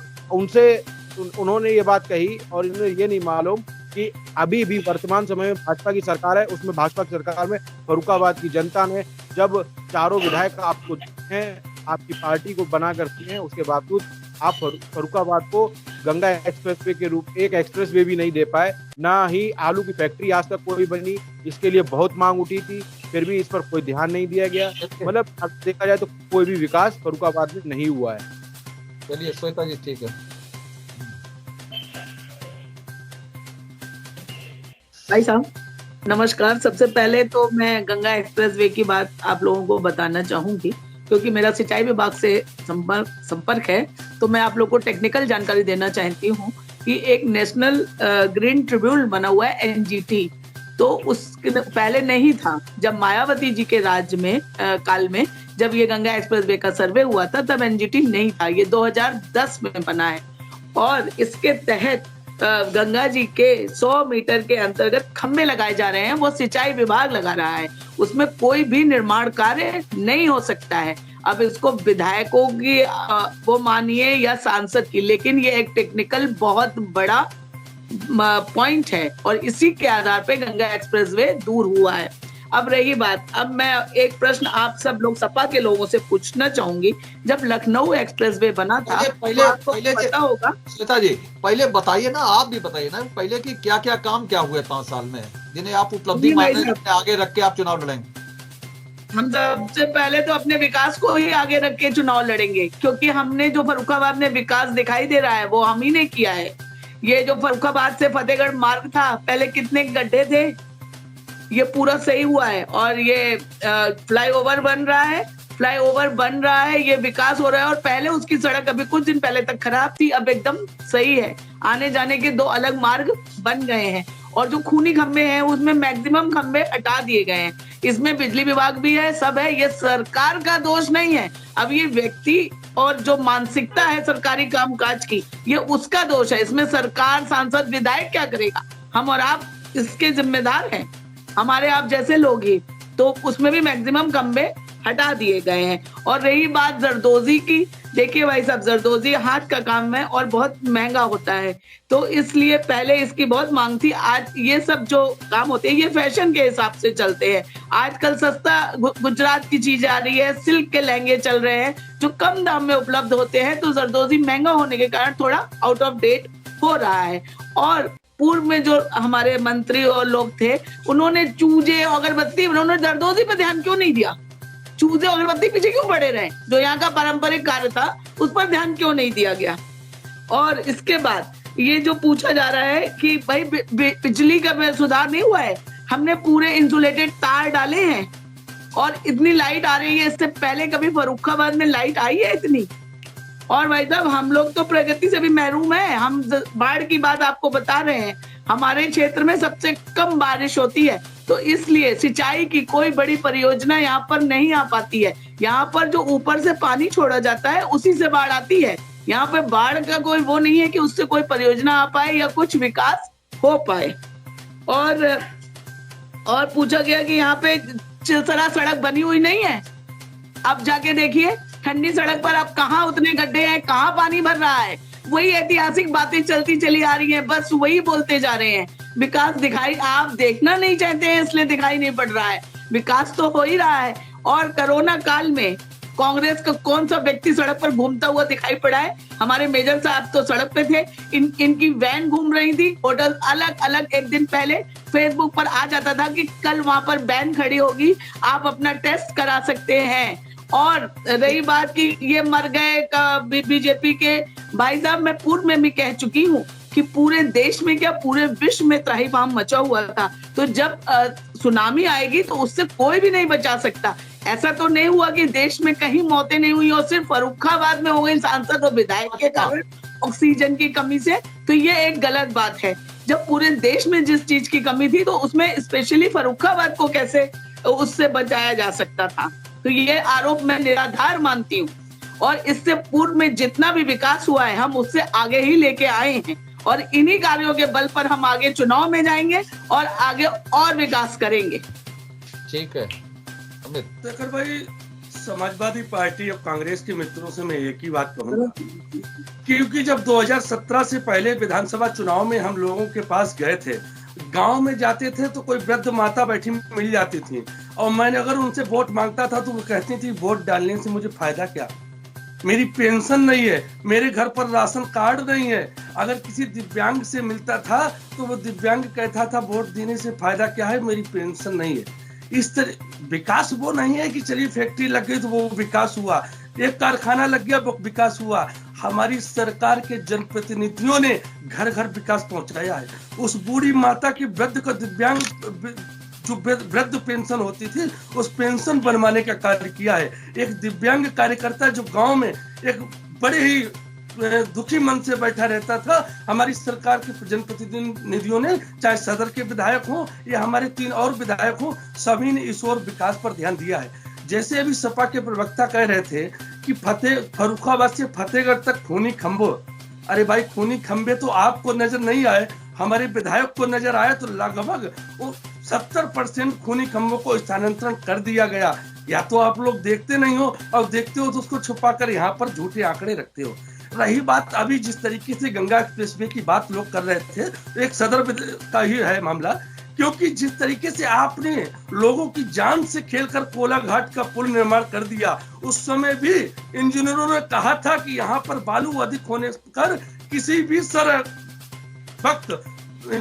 उन्होंने ये बात कही और इन्हें ये नहीं मालूम कि अभी भी वर्तमान समय में भाजपा की सरकार है, उसमें भाजपा की सरकार में फर्रुखाबाद की जनता ने जब चारों विधायक आपको हैं, आपकी पार्टी को बना करती हैं, उसके बावजूद आप फर्रुखाबाद को गंगा एक्सप्रेसवे के रूप एक एक्सप्रेसवे भी नहीं दे पाए। ना ही आलू की फैक्ट्री आज तक कोई बनी, इसके लिए बहुत मांग उठी थी, फिर भी इस पर कोई ध्यान नहीं दिया गया। मतलब अब देखा जाए तो कोई भी विकास फर्रुखाबाद में नहीं हुआ है। चलिए श्वेता जी, ठीक है भाई साहब नमस्कार। सबसे पहले तो मैं गंगा एक्सप्रेसवे की बात आप लोगों को बताना चाहूंगी, क्योंकि मेरा सिंचाई विभाग से संपर्क है, तो मैं आप लोग को टेक्निकल जानकारी देना चाहती हूँ कि एक नेशनल ग्रीन ट्रिब्यूनल बना हुआ है NGT, तो उसके पहले नहीं था। जब मायावती जी के राज्य में काल में जब ये गंगा एक्सप्रेसवे का सर्वे हुआ था तब NGT नहीं था, ये 2010 में बना है। और इसके तहत गंगा जी के 100 मीटर के अंतर्गत खंभे लगाए जा रहे हैं, वो सिंचाई विभाग लगा रहा है, उसमें कोई भी निर्माण कार्य नहीं हो सकता है। अब इसको विधायकों की वो मानिए या सांसद की, लेकिन ये एक टेक्निकल बहुत बड़ा पॉइंट है और इसी के आधार पे गंगा एक्सप्रेसवे दूर हुआ है। अब रही बात, अब मैं एक प्रश्न आप सब लोग सपा के लोगों से पूछना चाहूंगी, जब लखनऊ एक्सप्रेसवे बना था पहले पता होगा। श्वेता जी पहले बताइए ना, आप भी बताइए ना पहले कि क्या क्या काम क्या हुए 5 साल में, जिन्हें आप उपलब्धि आगे रख के आप चुनाव लड़ेंगे। हम सबसे पहले तो अपने विकास को ही आगे रख के चुनाव लड़ेंगे, क्योंकि हमने जो फर्रुखाबाद में विकास दिखाई दे रहा है वो हम ही ने किया है। ये जो फर्रुखाबाद से फतेहगढ़ मार्ग था, पहले कितने गड्ढे थे, ये पूरा सही हुआ है। और ये फ्लाईओवर बन रहा है फ्लाईओवर बन रहा है, ये विकास हो रहा है। और पहले उसकी सड़क अभी कुछ दिन पहले तक खराब थी, अब एकदम सही है। आने जाने के 2 अलग मार्ग बन गए हैं और जो खूनी खंबे हैं उसमें मैक्सिमम खंबे हटा दिए गए हैं। इसमें बिजली विभाग भी है, सब है। ये सरकार का दोष नहीं है। अब ये व्यक्ति और जो मानसिकता है सरकारी कामकाज की, ये उसका दोष है। इसमें सरकार, सांसद, विधायक क्या करेगा? हम और आप इसके जिम्मेदार हैं, हमारे आप जैसे लोग ही। तो उसमें भी मैक्सिमम खंबे हटा दिए गए हैं। और रही बात जरदोजी की, देखिए भाई साहब, जरदोजी हाथ का काम है और बहुत महंगा होता है, तो इसलिए पहले इसकी बहुत मांग थी। आज ये सब जो काम होते हैं ये फैशन के हिसाब से चलते हैं। आजकल सस्ता गुजरात की चीज आ रही है, सिल्क के लहंगे चल रहे हैं जो कम दाम में उपलब्ध होते हैं, तो जरदोजी महंगा होने के कारण थोड़ा आउट ऑफ डेट हो रहा है। और पूर्व में जो हमारे मंत्री और लोग थे, उन्होंने चूजे, अगरबत्ती, उन्होंने जरदोजी पे ध्यान क्यों नहीं दिया? चूजे अगरबत्ती पीछे क्यों पड़े रहे? जो यहाँ का पारंपरिक कार्य था उस पर ध्यान क्यों नहीं दिया गया? और इसके बाद ये जो पूछा जा रहा है कि भाई बिजली का सुधार नहीं हुआ है, हमने पूरे इंसुलेटेड तार डाले हैं और इतनी लाइट आ रही है। इससे पहले कभी फर्रुखाबाद में लाइट आई है इतनी? और भाई साहब, हम लोग तो प्रगति से भी महरूम है। हम बाढ़ की बात आपको बता रहे हैं, हमारे क्षेत्र में सबसे कम बारिश होती है, तो इसलिए सिंचाई की कोई बड़ी परियोजना यहाँ पर नहीं आ पाती है। यहाँ पर जो ऊपर से पानी छोड़ा जाता है उसी से बाढ़ आती है। यहाँ पे बाढ़ का कोई वो नहीं है कि उससे कोई परियोजना आ पाए या कुछ विकास हो पाए। और पूछा गया कि यहाँ पे चिलसरा सड़क बनी हुई नहीं है। अब जाके देखिए ठंडी सड़क पर अब कहाँ उतने गड्ढे हैं, कहाँ पानी भर रहा है। वही ऐतिहासिक बातें चलती चली आ रही हैं, बस वही बोलते जा रहे हैं। विकास दिखाई, आप देखना नहीं चाहते हैं इसलिए दिखाई नहीं पड़ रहा है। विकास तो हो ही रहा है। और कोरोना काल में कांग्रेस का कौन सा व्यक्ति सड़क पर घूमता हुआ दिखाई पड़ा है? हमारे मेजर साहब तो सड़क पे थे, इनकी वैन घूम रही थी। होटल अलग अलग, एक दिन पहले फेसबुक पर आ जाता था कि कल वहां पर वैन खड़ी होगी, आप अपना टेस्ट करा सकते हैं। और रही बात कि ये मर गए बीजेपी के, भाई साहब मैं पूर्व में भी कह चुकी हूँ कि पूरे देश में क्या पूरे विश्व में त्राहिमाम मचा हुआ था। तो जब सुनामी आएगी तो उससे कोई भी नहीं बचा सकता। ऐसा तो नहीं हुआ कि देश में कहीं मौतें नहीं हुई और सिर्फ फर्रुखाबाद में हो गई सांसद और विधायक के कारण ऑक्सीजन की कमी से। तो ये एक गलत बात है। जब पूरे देश में जिस चीज की कमी थी तो उसमें स्पेशली फर्रुखाबाद को कैसे उससे बचाया जा सकता था? तो ये आरोप मैं निराधार मानती हूँ। और इससे पूर्व में जितना भी विकास हुआ है हम उससे आगे ही लेके आए हैं और इन्हीं कार्यों के बल पर हम आगे चुनाव में जाएंगे और आगे और विकास करेंगे। ठीक है अमित। शेखर भाई, समाजवादी पार्टी और कांग्रेस के मित्रों से मैं एक ही बात कहूंगा, क्योंकि जब 2017 से पहले विधानसभा चुनाव में हम लोगों के पास गए थे, गांव में जाते थे तो कोई वृद्ध माता बैठी मिल जाती थी और मैंने अगर उनसे वोट मांगता था तो वो कहती थी वोट डालने से मुझे फायदा क्या, मेरी पेंशन नहीं है, मेरे घर पर राशन कार्ड नहीं है। अगर किसी दिव्यांग से मिलता था तो वो दिव्यांग कहता था वोट देने से फायदा क्या है, मेरी पेंशन नहीं है। इस तरह विकास वो नहीं है कि चलिए फैक्ट्री लग गई तो वो विकास हुआ, एक कारखाना लग गया वो विकास हुआ। हमारी सरकार के जनप्रतिनिधियों ने घर घर विकास पहुंचाया है। उस बूढ़ी माता की वृद्ध को दिव्यांग जो वृद्ध पेंशन होती थी उस पेंशन बनवाने का कार्य किया है। एक दिव्यांग कार्यकर्ता जो गांव में एक बड़े ही दुखी मन से बैठा रहता था, हमारी सरकार के जनप्रतिनिधियों ने, चाहे सदर के विधायक हो या हमारे 3 और विधायक हो, सभी ने इस ओर विकास पर ध्यान दिया है। जैसे अभी सपा के प्रवक्ता कह रहे थे कि फर्रुखाबाद से फतेहगढ़ तक खूनी खंबो, अरे भाई खूनी खंबे तो आपको नजर नहीं आए, हमारे विधायक को नजर आया तो लगभग 70% खूनी खंभों को स्थानांतरण कर दिया गया। या तो आप लोग देखते नहीं हो और देखते हो तो उसको छुपाकर यहाँ पर झूठे आंकड़े रखते हो। रही बात अभी जिस तरीके से गंगा एक्सप्रेसवे की बात लोग कर रहे थे, तो एक सदर का ही है मामला, क्योंकि जिस तरीके से आपने लोगों की जान से खेलकर कोलाघाट का पुल निर्माण कर दिया, उस समय भी इंजीनियरों ने कहा था कि यहाँ पर बालू अधिक होने पर किसी भी वक्त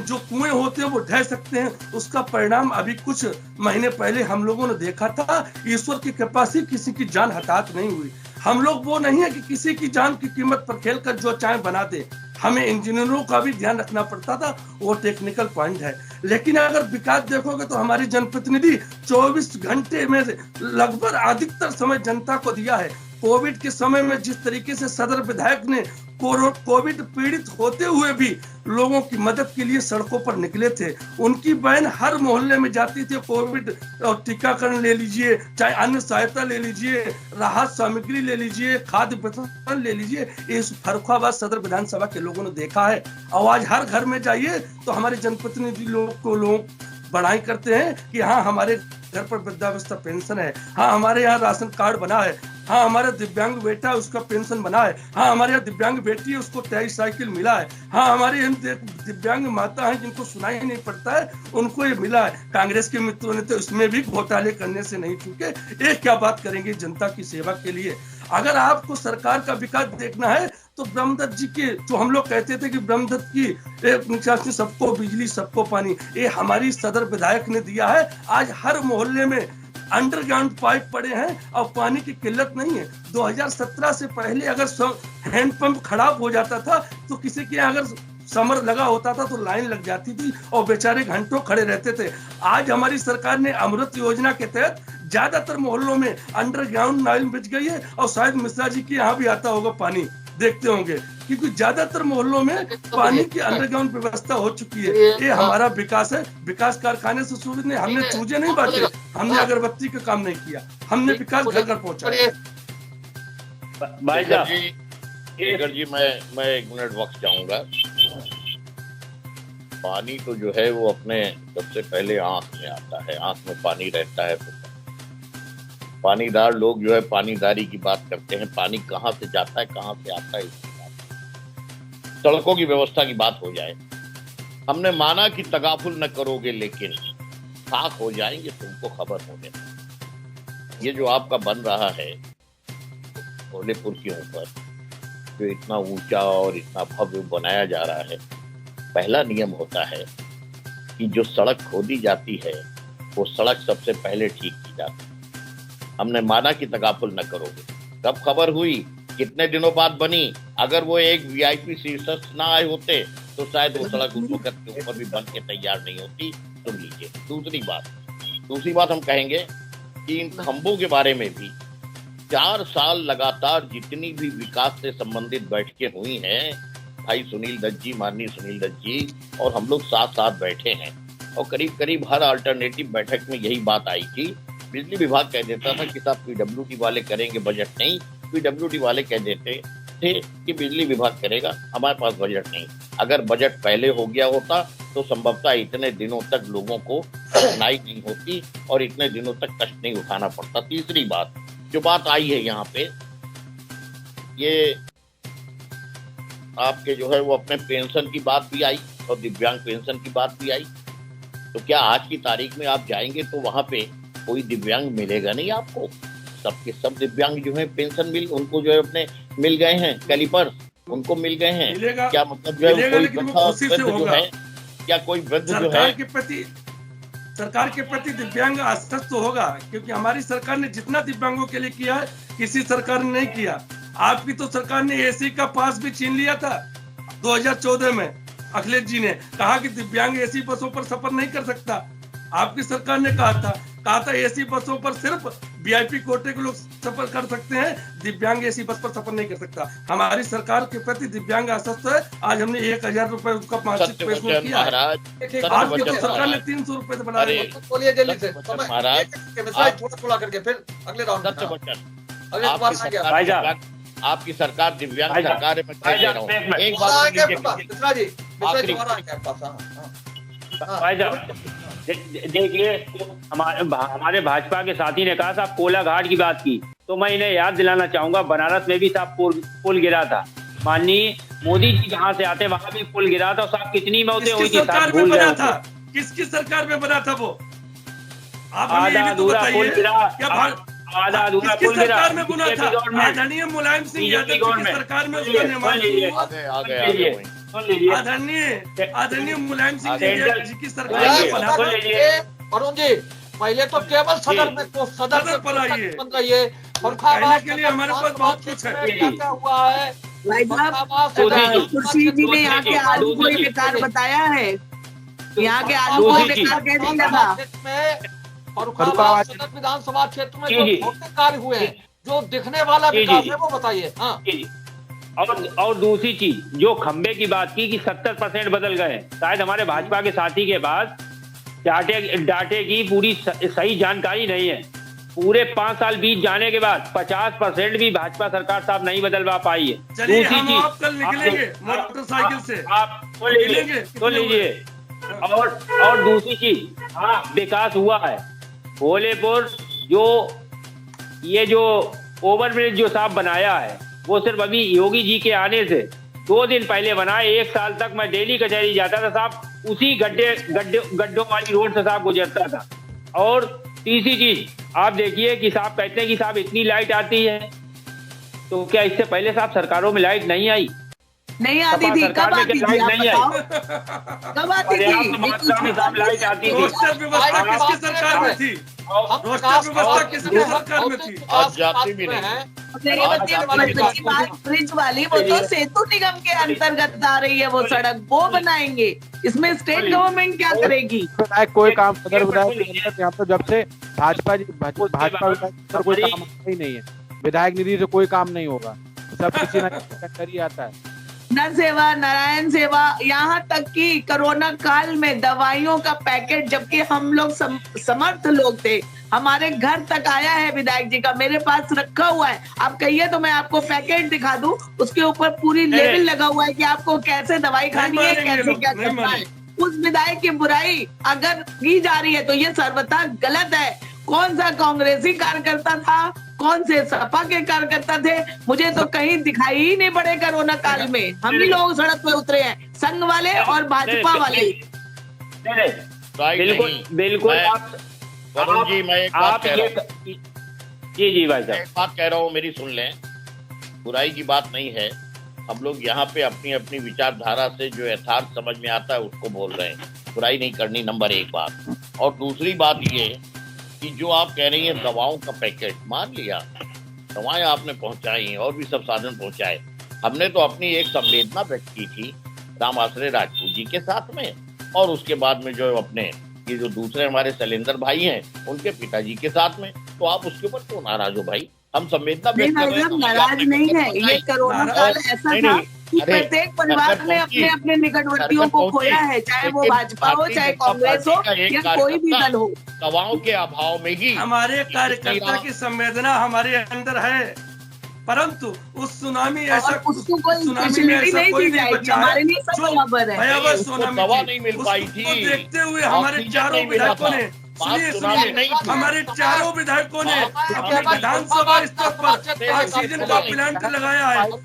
जो कुएं होते हैं वो ढह सकते हैं। उसका परिणाम अभी कुछ महीने पहले हम लोगों ने देखा था। ईश्वर की कृपा से किसी की जान हताहत नहीं हुई। हम लोग वो नहीं है कि किसी की जान की कीमत पर खेलकर जो चाहे बना दे। हमें इंजीनियरों का भी ध्यान रखना पड़ता था, वो टेक्निकल पॉइंट है। लेकिन अगर विकास देखोगे तो हमारी जनप्रतिनिधि 24 घंटे में लगभग अधिकतर समय जनता को दिया है। कोविड के समय में जिस तरीके से सदर विधायक ने कोविड पीड़ित होते हुए भी लोगों की मदद के लिए सड़कों पर निकले थे, उनकी बहन हर मोहल्ले में जाती थी। कोविड और टीकाकरण ले लीजिए, चाहे अन्य सहायता ले लीजिए, राहत सामग्री ले लीजिए, खाद्य वितरण ले लीजिए, इस फर्रुखाबाद सदर विधानसभा के लोगों ने देखा है। आवाज हर घर में जाइए तो हमारे जनप्रतिनिधि लोग बड़ाई करते हैं कि हाँ हमारे घर पर वृद्धावस्था पेंशन है, हाँ हमारे यहाँ राशन कार्ड बना है, हाँ हमारा दिव्यांग बेटा उसका पेंशन बना है, हाँ हमारे यहाँ दिव्यांग बेटी है उसको 23 साइकिल मिला है, हाँ हमारे यहाँ दिव्यांग माता है जिनको सुनाई नहीं पड़ता है उनको ये मिला है। कांग्रेस के मित्रों ने तो इसमें भी घोटाले करने से नहीं चूके। ये क्या बात करेंगे जनता की सेवा के लिए। अगर आपको सरकार का विकास देखना है तो ब्रह्मदत्त जी के, जो हम लोग कहते थे कि ब्रह्मदत्त की एक निकासी, सबको बिजली सबको पानी, ये हमारी सदर विधायक ने दिया है। आज हर मोहल्ले में अंडरग्राउंड पाइप पड़े हैं और पानी की किल्लत नहीं है। 2017 से पहले अगर हैंडपंप खराब हो जाता था तो किसी के यहाँ अगर समर लगा होता था तो लाइन लग जाती थी और बेचारे घंटों खड़े रहते थे। आज हमारी सरकार ने अमृत योजना के तहत ज्यादातर मोहल्लों में अंडरग्राउंड लाइन बिछ गई है और शायद मिश्रा जी के यहाँ भी आता होगा पानी, देखते होंगे, क्योंकि ज्यादातर मोहल्लों में पानी की अंडरग्राउंड व्यवस्था हो चुकी है। ये हमारा विकास है। विकास कारखाने से शुरू नहीं, हमने चूजे नहीं बांटे, हमने अगरबत्ती का काम नहीं किया, हमने विकास घर घर पहुंचाया। भाई शेखर जी मैं 1 मिनट वक्त चाहूंगा। पानी तो जो है वो अपने सबसे पहले आंख में आता है, आंख में पानी रहता है तो पानीदार लोग जो है पानीदारी की बात करते हैं। पानी कहाँ से जाता है कहाँ से आता है इसकी बात। सड़कों की व्यवस्था की बात हो जाए, हमने माना कि तगाफुल न करोगे लेकिन खाक हो जाएंगे तुमको खबर होने। ये जो आपका बन रहा है धौलेपुर के ऊपर, जो इतना ऊंचा और इतना भव्य बनाया जा रहा है, पहला नियम होता है कि जो सड़क खोदी जाती है वो सड़क सबसे पहले ठीक की जाती है। हमने माना कि तगाफुल न करोगे, कब खबर हुई, कितने दिनों बाद बनी। अगर वो एक वीआईपी शीर्षक ना आए होते तो शायद वो सड़क उस वक्त के ऊपर भी बन के तैयार नहीं होती। सुन लीजिए। दूसरी बात हम कहेंगे कि इन खंभों के बारे में भी 4 साल लगातार जितनी भी विकास से संबंधित बैठकें हुई हैं, भाई सुनील दत्त जी, माननीय सुनील दत्त जी और हम लोग साथ बैठे हैं और करीब हर अल्टरनेटिव बैठक में यही बात आई थी। बिजली विभाग कह देता था कि साहब पीडब्ल्यूडी वाले करेंगे, बजट नहीं। पीडब्ल्यूडी वाले कह देते थे कि बिजली विभाग करेगा, हमारे पास बजट नहीं। अगर बजट पहले हो गया होता तो संभवतः इतने दिनों तक लोगों को कठिनाई नहीं होती और इतने दिनों तक कष्ट नहीं उठाना पड़ता। तीसरी बात जो बात आई है यहाँ पे, ये आपके जो है वो अपने पेंशन की बात भी आई और दिव्यांग पेंशन की बात भी आई। तो क्या आज की तारीख में आप जाएंगे तो वहां पे कोई दिव्यांग मिलेगा नहीं आपको? सबके सब दिव्यांग जो है पेंशन उनको जो है अपने मिल गए हैं, कैलिपर्स उनको मिल गए हैं। क्या मतलब जो है कोई वृद्ध जो है, क्या कोई वृद्ध जो है सरकार के प्रति दिव्यांग आश्वस्त तो होगा, क्योंकि हमारी सरकार ने जितना दिव्यांगों के लिए किया है किसी सरकार ने नहीं किया। आपकी तो सरकार ने एसी का पास भी छीन लिया था 2014 में। अखिलेश जी ने कहा कि दिव्यांग एसी बसों पर सफर नहीं कर सकता। आपकी सरकार ने कहा था एसी बसों पर सिर्फ वीआईपी कोटे के लोग सफर कर सकते हैं, दिव्यांग एसी बस पर सफर नहीं कर सकता। हमारी सरकार के प्रति दिव्यांग आश्वस्त है। आज हमने 1000 रुपए उसका मासिक पेंशन किया है। आपकी तो सरकार ने 300 रुपए से बना रही है। बोलिए जल्दी से थोड़ा करके फिर अगले राउंड आपकी सरकार दिव्यांग सरकार है। एक बात देखिए, हमारे भाजपा के साथी ने कहा साहब कोला घाट की बात की, तो मैं इन्हें याद दिलाना चाहूंगा बनारस में भी साहब पुल गिरा था। माननीय मोदी जी जहाँ से आते वहां भी पुल गिरा था। साहब कितनी मौतें हुई थी, भूल गए था। किसकी सरकार में बना था वो? आधा अधूरा पुल गिरा, आधा अधूरा पुल गिरा। आदरणीय मुलायम सिंह यादव की सरकार में उसका निर्माण आदरणीय मुलायम सिंह जी की सरकार अरुण जी पहले तो केवल सदर में तो सदर पर आइए बन रही है। फर्रुखाबाद के लिए हमारे पास बहुत कुछ है। क्या हुआ है भाई साहब, खुर्शीद जी ने यहाँ के आलू को ही बेकार बताया है। यहाँ के आलू को बेकार कैसे लगा? फर्रुखाबाद सदर विधानसभा क्षेत्र में जो भौतिक कार्य हुए हैं, जो दिखने वाला विकास है, वो बताइए। हाँ, और दूसरी चीज, जो खंबे की बात की कि 70% बदल गए, शायद हमारे भाजपा के साथी के पास डाटे की पूरी सही जानकारी नहीं है। पूरे 5 साल बीत जाने के बाद 50% भी भाजपा सरकार साहब नहीं बदलवा पाई है। चलिए, हम आप कल निकलेंगे मोटरसाइकिल से, आप तो लीजिए। और दूसरी चीज, विकास हुआ है भोलेपुर, ये जो ओवरब्रिज जो साहब बनाया है, वो सिर्फ अभी योगी जी के आने से 2 दिन पहले बना। 1 साल तक मैं डेली कचहरी जाता था साहब, उसी गड्ढों वाली रोड से साहब गुजरता था। और तीसरी चीज, आप देखिए कि साहब कहते हैं कि साहब इतनी लाइट आती है, तो क्या इससे पहले साहब सरकारों में लाइट नहीं आई? नहीं आती थी। कब आती थी? कब आती थी? लाइट आती थी। रोस्टर व्यवस्था किसकी सरकार में थी? रोस्टर व्यवस्था किसकी सरकार में थी? जाती भी नहीं। ब्रिज वाली वो तो सेतु निगम के अंतर्गत आ रही है, वो सड़क वो बनाएंगे। इसमें स्टेट गवर्नमेंट क्या करेगी? कोई काम सदर विधायक यहाँ पर जब से भाजपा विधायक कोई काम ही नहीं है। विधायक निधि से कोई काम नहीं होगा, सब किसी न किसी ही आता है। न सेवा नारायण सेवा, यहाँ तक कि कोरोना काल में दवाइयों का पैकेट, जबकि हम लोग समर्थ लोग थे, हमारे घर तक आया है विधायक जी का, मेरे पास रखा हुआ है। आप कहिए तो मैं आपको पैकेट दिखा दूं, उसके ऊपर पूरी लेबल लगा हुआ है कि आपको कैसे दवाई खानी है, कैसे क्या करना है। उस विधायक की बुराई अगर की जा रही है तो ये सर्वथा गलत है। कौन सा कांग्रेसी कार्यकर्ता था, कौन से सपा के कार्यकर्ता थे, मुझे तो कहीं दिखाई ही नहीं पड़े कोरोना काल में। हम ही लोग सड़क पे उतरे हैं, संघ वाले और भाजपा वाले। बिल्कुल वरुण जी, मैं एक बात कह रहा हूँ। जी भाई साहब, एक बात कह रहा हूँ, मेरी सुन लें। बुराई की बात नहीं है, हम लोग यहाँ पे अपनी अपनी विचारधारा से जो यथार्थ समझ में आता है उसको बोल रहे हैं। बुराई नहीं करनी, नंबर 1 बात। और दूसरी बात ये कि जो आप कह रही हैं दवाओं का पैकेट, मान लिया दवाएं आपने पहुंचाई और भी सब साधन पहुंचाए। हमने तो अपनी एक संवेदना व्यक्त की थी राम आश्रय राजपूत जी के साथ में, और उसके बाद में जो अपने ये जो दूसरे हमारे शैलेंद्र भाई हैं उनके पिताजी के साथ में। तो आप उसके ऊपर क्यों नाराज हो भाई? हम संवेदना व्यक्त कर रहे हैं। नाराज नहीं है, ये कोरोना काल ऐसा था कि प्रत्येक परिवार ने अपने अपने निकटवर्तियों को खोया है, चाहे वो भाजपा हो, चाहे कांग्रेस हो, या कोई भी दल हो। दवाओं के अभाव में ही हमारे कार्यकर्ता की संवेदना हमारे अंदर है, परंतु उस सुनामी ऐसा उसको कोई फैसिलिटी नहीं दी जाएगी। हमारे लिए सब बराबर है। भयावह सुनामी दवा नहीं मिल पाई थी। देखते हुए हमारे चारों विधायकों ने हमारे चारों विधायकों ने अपने विधानसभा स्तर पर ऑक्सीजन का प्लांट लगाया है। और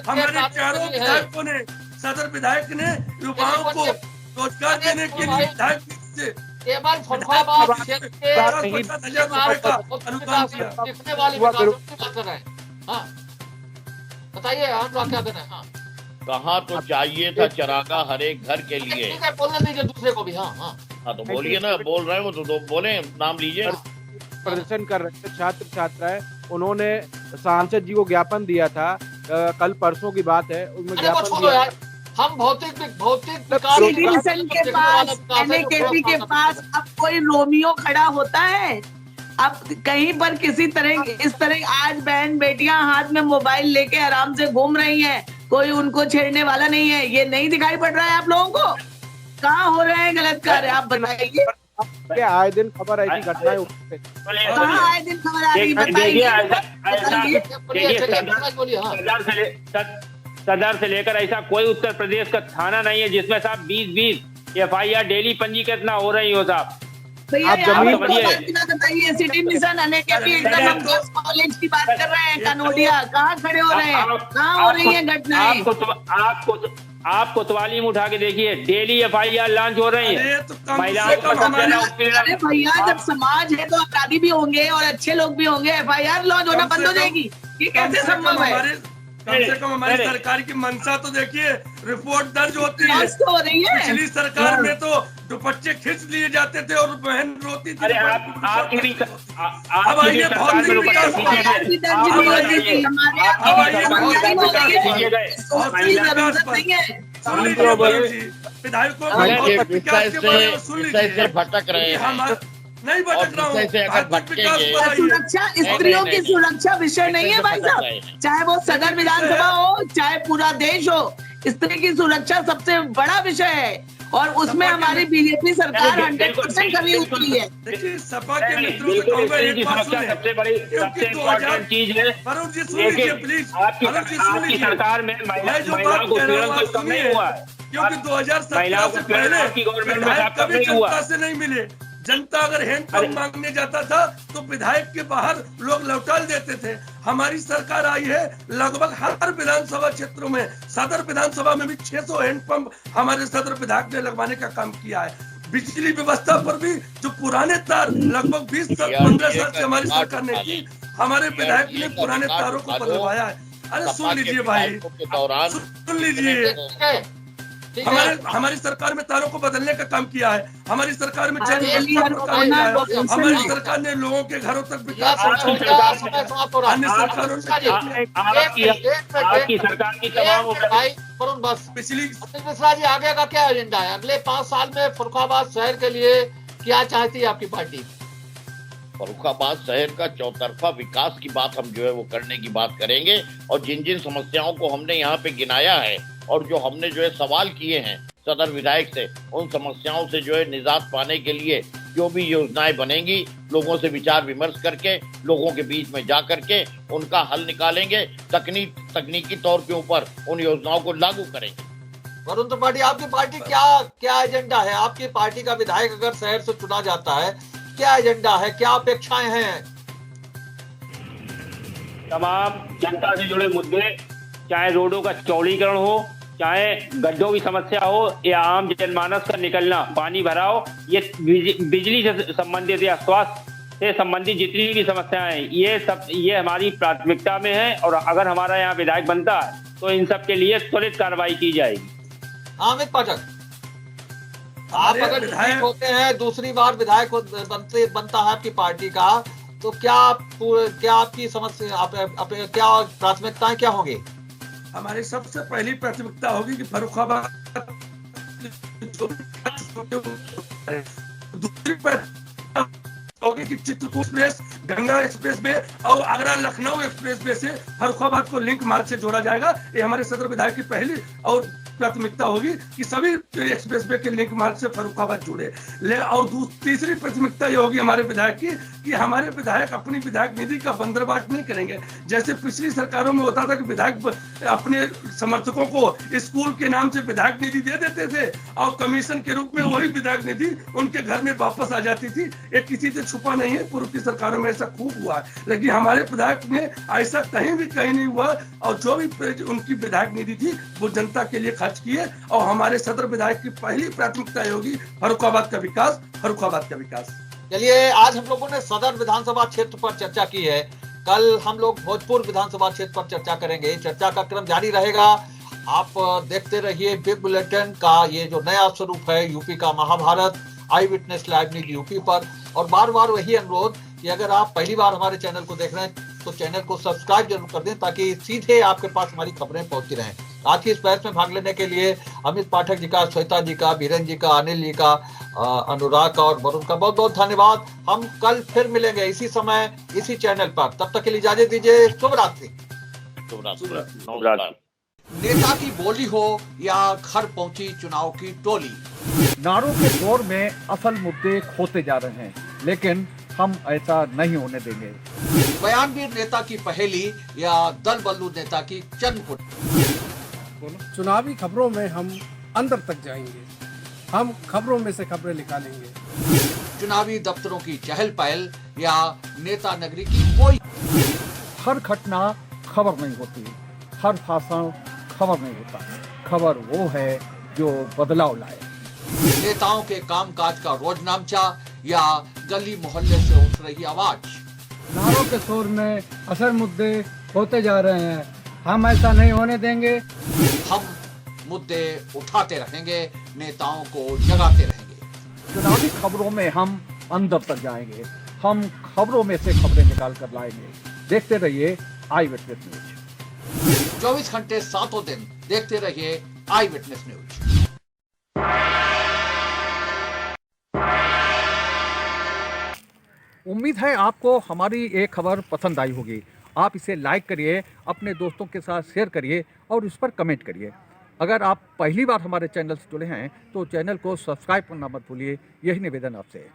हमारे चारों विधायकों ने, सदर विधायक ने युवाओं को रोजगार देने के लिए विधायक से केवल फर्रुखाबाद क्षेत्र के 50,000 रुपए का अनुदान दिखने वाली विकासों की बात कर रहे हैं। हाँ, बताइए आप क्या देना है? हाँ, कहाँ तो चाहिए था चरागा हर एक घर के लिए। बोलने दीजिए दूसरे को भी। हाँ, तो बोलिए ना, बोल रहे हो तो बोले, नाम लीजिए। प्रदर्शन कर रहे थे छात्र छात्राएं, उन्होंने सांसद जी को ज्ञापन दिया था, कल परसों की बात है, उसमें ज्ञापन दिया। हम भौतिक के पास, NAKP के पास अब कोई रोमियो खड़ा होता है? अब कहीं पर किसी तरह इस तरह आज बहन बेटियां हाथ में मोबाइल लेके आराम से घूम रही हैं, कोई उनको छेड़ने वाला नहीं है। ये नहीं दिखाई पड़ रहा है आप लोगों को? कहाँ हो रहे हैं गलत कार्य, आप बताइए। आए दिन खबर आई थी, घटनाएं कहाँ आए दिन खबर आ रही, बताइए। सदर से लेकर ऐसा कोई उत्तर प्रदेश का थाना नहीं है जिसमें साहब 20-20 FIR डेली पंजीकृत ना हो रही हो साहब। बताइए, सिटी मिशन कॉलेज की बात कर रहे हैं, कनोडिया कहाँ खड़े हो रहे हैं, कहाँ हो रही है घटनाएं? आप कोतवाली में उठा के देखिए, डेली FIR लॉन्च हो रही है। अरे भैया, जब समाज है तो अपराधी भी होंगे और अच्छे लोग भी होंगे, FIR लॉन्च होना बंद हो जाएगी? ये कैसे संभव है? कम से कम हमारी सरकार की मंशा तो देखिए, रिपोर्ट दर्ज होती है। हो रही है। पिछली सरकार में तो दुपट्टे खींच लिए जाते थे और बहन रोती थी। अरे आपकी भी अब आइए भौतिक विकास भटक रहे हैं, नहीं भटक रहा हूँ। सुरक्षा, स्त्रियों की सुरक्षा विषय नहीं है भाई साहब, चाहे वो सदर विधानसभा हो चाहे पूरा देश हो, स्त्री की सुरक्षा सबसे बड़ा विषय है और उसमें हमारी बीजेपी सरकार 100% कमी उतरी है। देखिए सपा के मित्रों से कहूँगा एक बात सुनिए, सबसे बड़ी सबसे इम्पोर्टेंट चीज है वरुण जी सुन लीजिए प्लीज, आपकी सरकार में महिलाओं को उत्पीड़न कम नहीं हुआ है, क्योंकि 2017 से पहले विधायक कभी जनता से नहीं मिले। जनता अगर हैंडपंप मांगने जाता था तो विधायक के बाहर लोग लौटा देते थे। हमारी सरकार आई है, लगभग हर विधानसभा क्षेत्रों में, सदर विधानसभा में भी 600 हैंडपंप हमारे सदर विधायक ने लगवाने का काम किया है। बिजली व्यवस्था पर भी जो पुराने तार लगभग 20-15 साल से हमारी सरकार ने की, हमारे विधायक ने पुराने तारों को बदलवाया है। अरे सुन लीजिए भाई, सुन लीजिए, हमारी सरकार में तारों को बदलने का काम किया है। हमारी सरकार में हमारी सरकार ने लोगों के घरों तक विकास, अन्य सरकारों आपकी सरकार की तमाम बस पिछली मिश्रा जी आगे का क्या एजेंडा है अगले 5 साल में फर्रुखाबाद शहर के लिए, क्या चाहती है आपकी पार्टी? फर्रुखाबाद शहर का चौतरफा विकास की बात हम जो है वो करने की बात करेंगे, और जिन जिन समस्याओं को हमने यहाँ पे गिनाया है और जो हमने जो है सवाल किए हैं सदर विधायक से, उन समस्याओं से जो है निजात पाने के लिए जो भी योजनाएं बनेंगी, लोगों से विचार विमर्श करके, लोगों के बीच में जा करके उनका हल निकालेंगे, तकनीकी तौर के ऊपर उन योजनाओं को लागू करेंगे। वरुण त्रिपाठी, आपकी पार्टी क्या एजेंडा है? आपकी पार्टी का विधायक अगर शहर से चुना जाता है, क्या एजेंडा है, क्या अपेक्षाएं हैं? तमाम जनता से जुड़े मुद्दे, चाहे रोडों का चौड़ीकरण हो, चाहे गड्ढों की समस्या हो या आम जनमानस का निकलना, पानी भराव, ये बिजली से संबंधित या स्वास्थ्य से संबंधित जितनी भी समस्याएं हैं, ये हमारी प्राथमिकता में है। और अगर हमारा यहाँ विधायक बनता है तो इन सब के लिए त्वरित कार्रवाई की जाएगी। अमित पाठक, आप अगर विधायक होते हैं, दूसरी बार विधायक बनता है आपकी पार्टी का, तो क्या आपकी समस्या, क्या प्राथमिकताएं क्या होंगी? हमारी सबसे पहली प्राथमिकता होगी कि फर्रुखाबाद, दूसरी होगी कि Chitrakoot express, Ganga express way और आगरा लखनऊ एक्सप्रेस वे से फर्रुखाबाद को लिंक मार्ग से जोड़ा जाएगा। ये हमारे सदर विधायक की पहली और प्राथमिकता होगी कि सभी एक्सप्रेस वे के लिंक मार्ग से फर्रुखाबाद जुड़े। और तीसरी प्राथमिकता ये होगी हमारे विधायक की कि हमारे विधायक अपनी विधायक निधि का बंदरबाट नहीं करेंगे। जैसे पिछली सरकारों में होता था कि विधायक अपने समर्थकों को स्कूल के नाम से विधायक निधि दे देते थे और कमीशन के रूप में वही विधायक निधि उनके घर में वापस आ जाती थी। ये किसी से छुपा नहीं है, पूर्व की सरकारों में ऐसा खूब हुआ है, लेकिन हमारे विधायक में ऐसा कहीं नहीं हुआ। और जो भी उनकी विधायक निधि थी वो जनता के लिए खर्च किए। और हमारे सदर विधायक की पहली प्राथमिकता होगी फर्रुखाबाद का विकास, फर्रुखाबाद का विकास। चलिए, आज हम लोगों ने सदर विधानसभा क्षेत्र पर चर्चा की है, कल हम लोग भोजपुर विधानसभा क्षेत्र पर चर्चा करेंगे। चर्चा का क्रम जारी रहेगा। आप देखते रहिए बिग बुलेटिन का ये जो नया स्वरूप है, यूपी का महाभारत, आई विटनेस लाइव न्यूज यूपी पर। और बार बार वही अनुरोध कि अगर आप पहली बार हमारे चैनल को देख रहे हैं तो चैनल को सब्सक्राइब जरूर कर दें, ताकि सीधे आपके पास हमारी खबरें पहुंचती रहें। आज की इस बहस में भाग लेने के लिए अमित पाठक जी का, श्वेता जी का, बीरेन जी का, अनिल जी का, अनुराग का और वरुण का बहुत बहुत धन्यवाद। हम कल फिर मिलेंगे इसी समय इसी चैनल पर। तब तक के लिए इजाजत दीजिए। शुभ रात्रि। नेता की बोली हो या घर पहुंची चुनाव की टोली, नारों के दौर में असल मुद्दे खोते जा रहे हैं, लेकिन हम ऐसा नहीं होने देंगे। बयानवीर नेता की पहेली या दल बल्लू नेता की चंद। चुनावी खबरों में हम अंदर तक जाएंगे, हम खबरों में से खबरें निकालेंगे। चुनावी दफ्तरों की चहल पहल या नेता नगरी की कोई। हर घटना खबर नहीं होती, हर भाषण खबर नहीं होता। खबर वो है जो बदलाव लाए। नेताओं के कामकाज का रोजनामचा या गली मोहल्ले से उठ रही आवाज। नारों के शोर में असल मुद्दे होते जा रहे हैं, हम ऐसा नहीं होने देंगे। हम मुद्दे उठाते रहेंगे, नेताओं को जगाते रहेंगे। चुनावी खबरों में हम अंदर तक जाएंगे, हम खबरों में से खबरें निकाल कर लाएंगे। देखते रहिए आई विटनेस न्यूज। 24 घंटे 7 दिन देखते रहिए आई विटनेस न्यूज। उम्मीद है आपको हमारी ये खबर पसंद आई होगी। आप इसे लाइक करिए, अपने दोस्तों के साथ शेयर करिए और उस पर कमेंट करिए। अगर आप पहली बार हमारे चैनल से जुड़े हैं तो चैनल को सब्सक्राइब करना मत भूलिए। यही निवेदन आपसे है।